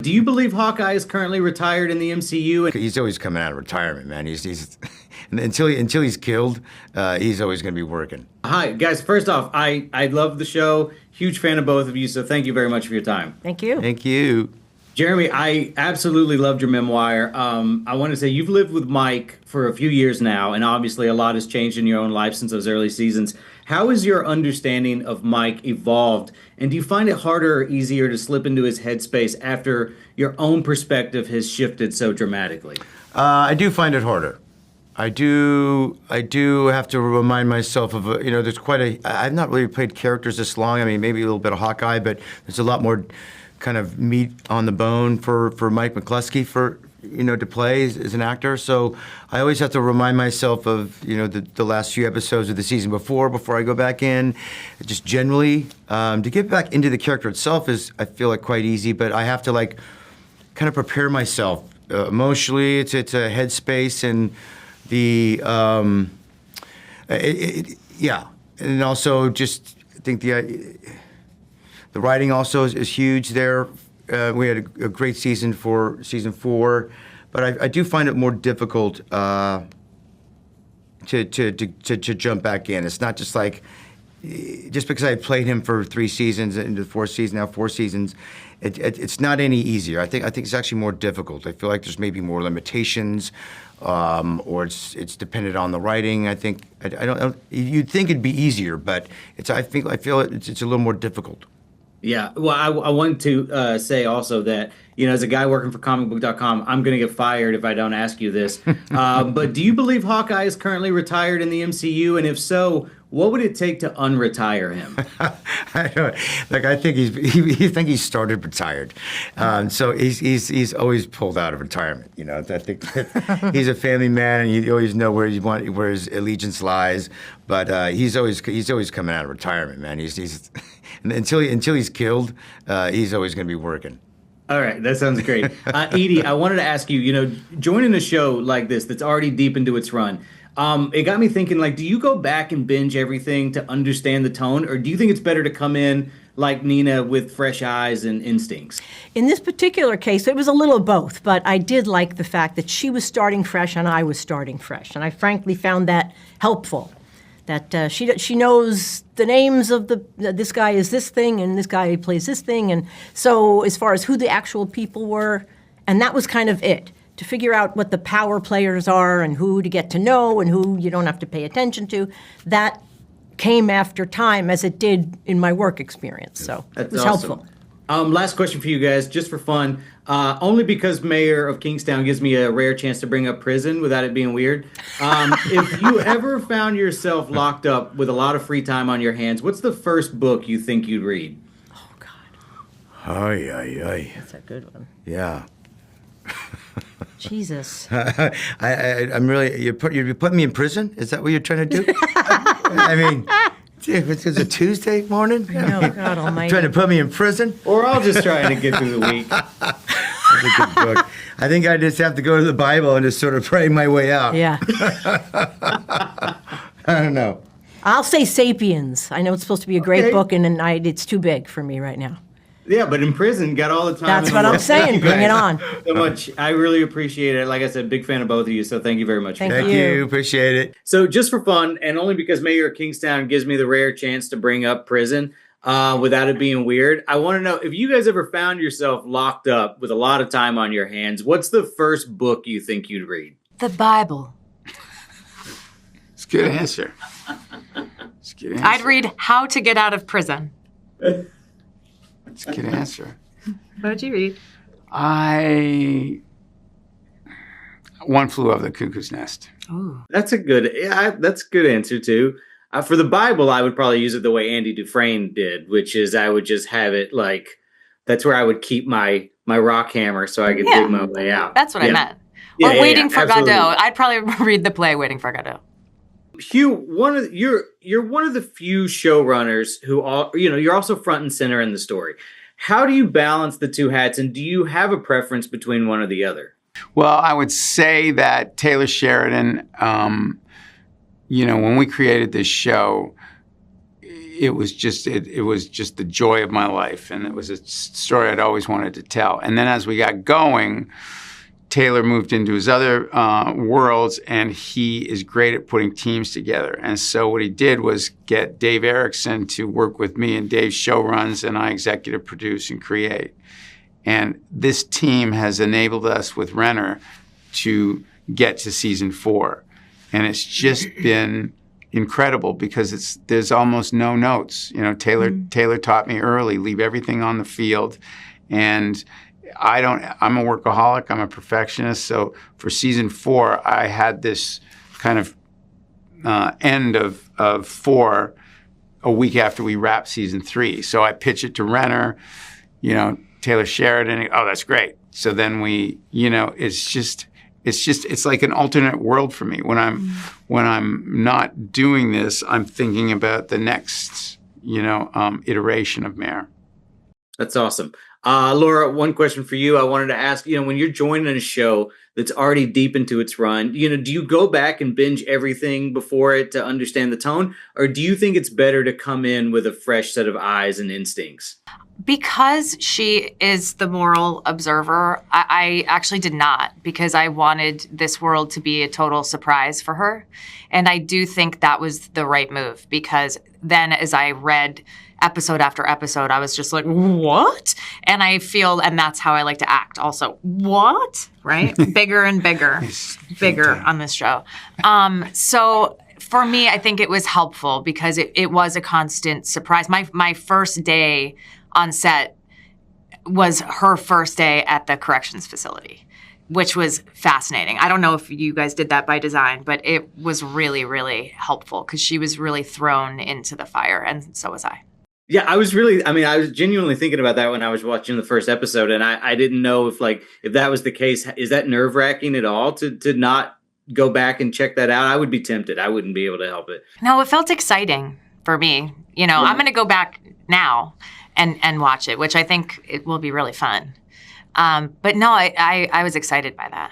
Do you believe Hawkeye is currently retired in the MCU? He's always coming out of retirement, man. He's until he's killed, he's always going to be working. Hi, guys. First off, I love the show. Huge fan of both of you, so thank you very much for your time. Thank you. Thank you. Jeremy, I absolutely loved your memoir. I want to say you've lived with Mike for a few years now, and obviously a lot has changed in your own life since those early seasons. How has your understanding of Mike evolved, and do you find it harder or easier to slip into his headspace after your own perspective has shifted so dramatically? I do find it harder. I do have to remind myself of, there's quite a, I've not really played characters this long. I mean, maybe a little bit of Hawkeye, but there's a lot more kind of meat on the bone for Mike McClusky to play as an actor. So I always have to remind myself of, the last few episodes of the season before I go back in. Just generally, to get back into the character itself is, I feel like, quite easy, but I have to kind of prepare myself emotionally. It's a headspace and yeah. And also just, I think the writing also is huge there. We had a great season for season 4, but I do find it more difficult to jump back in. It's not just just because I played him for 3 seasons into the 4th season, now 4 seasons, it's not any easier. I think it's actually more difficult. I feel like there's maybe more limitations, or it's dependent on the writing. I think I don't. You'd think it'd be easier, but I feel it's a little more difficult. Yeah, well, I want to say also that, as a guy working for Comicbook.com, I'm going to get fired if I don't ask you this. But do you believe Hawkeye is currently retired in the MCU? And if so, what would it take to unretire him? I don't. I think he's started retired. So he's always pulled out of retirement. I think he's a family man, and you always know where his allegiance lies. But he's always coming out of retirement, man. He's until he's killed, he's always going to be working. All right, that sounds great. Edie, I wanted to ask you, joining a show like this that's already deep into its run, it got me thinking, do you go back and binge everything to understand the tone, or do you think it's better to come in like Nina with fresh eyes and instincts? In this particular case, it was a little of both, but I did like the fact that she was starting fresh and I was starting fresh, and I frankly found that helpful. That she knows the names of this guy is this thing and this guy plays this thing, and so as far as who the actual people were, and that was kind of it, to figure out what the power players are and who to get to know and who you don't have to pay attention to. That came after time, as it did in my work experience, so it was awesome. helpful. Last question for you guys, just for fun. Only because Mayor of Kingstown gives me a rare chance to bring up prison without it being weird. If you ever found yourself locked up with a lot of free time on your hands, what's the first book you think you'd read? Oh, God. Ay. That's a good one. Yeah. Jesus. I'm really, you're putting me in prison? Is that what you're trying to do? I mean, it's a Tuesday morning? Oh, God almighty. Trying to put me in prison? Or I'll just try to get through the week. That's a good book. I think I just have to go to the Bible and just sort of pray my way out. Yeah. I don't know. I'll say Sapiens. I know it's supposed to be a great book, and it's too big for me right now. Yeah, but in prison, got all the time. That's what I'm saying. Bring it on. So much. I really appreciate it. Like I said, big fan of both of you, so thank you very much. Thank you. Appreciate it. So just for fun, and only because Mayor of Kingstown gives me the rare chance to bring up prison without it being weird, I want to know, if you guys ever found yourself locked up with a lot of time on your hands, what's the first book you think you'd read? The Bible. It's a good answer. It's a good answer. I'd read How to Get Out of Prison. It's a good answer. What would you read? One Flew Over the Cuckoo's Nest. Ooh. That's a good answer too. For the Bible, I would probably use it the way Andy Dufresne did, which is I would just have it that's where I would keep my rock hammer so I could dig my way out. That's what I meant. Or Waiting for Godot. I'd probably read the play Waiting for Godot. Hugh, you're one of the few showrunners who you're also front and center in the story. How do you balance the two hats, and do you have a preference between one or the other? Well, I would say that Taylor Sheridan, when we created this show, it was just the joy of my life, and it was a story I'd always wanted to tell. And then as we got going, Taylor moved into his other worlds, and he is great at putting teams together. And so what he did was get Dave Erickson to work with me, and Dave showruns, and I executive produce and create. And this team has enabled us with Renner to get to season 4. And it's just been incredible because there's almost no notes. You know, Taylor taught me early, leave everything on the field. And I'm a workaholic, I'm a perfectionist. So for season 4, I had this kind of end of 4 a week after we wrapped season 3. So I pitch it to Renner, you know, Taylor Sheridan, oh, that's great. So then we, you know, it's like an alternate world for me. When I'm not doing this, I'm thinking about the next, you know, iteration of Mayor. That's awesome. Laura, one question for you. I wanted to ask, you know, when you're joining a show that's already deep into its run, you know, do you go back and binge everything before it to understand the tone? Or do you think it's better to come in with a fresh set of eyes and instincts? Because she is the moral observer, I actually did not, because I wanted this world to be a total surprise for her. And I do think that was the right move, because then as I read episode after episode, I was just like, what? And that's how I like to act also. What? Right? Bigger and bigger, bigger on this show. So for me, I think it was helpful because it was a constant surprise. My first day on set was her first day at the corrections facility, which was fascinating. I don't know if you guys did that by design, but it was really, really helpful because she was really thrown into the fire, and so was I. Yeah, I was genuinely thinking about that when I was watching the first episode, and I didn't know if that was the case. Is that nerve-wracking at all to not go back and check that out? I would be tempted. I wouldn't be able to help it. No, it felt exciting for me. You know, I'm going to go back now and watch it, which I think it will be really fun. But no, I was excited by that.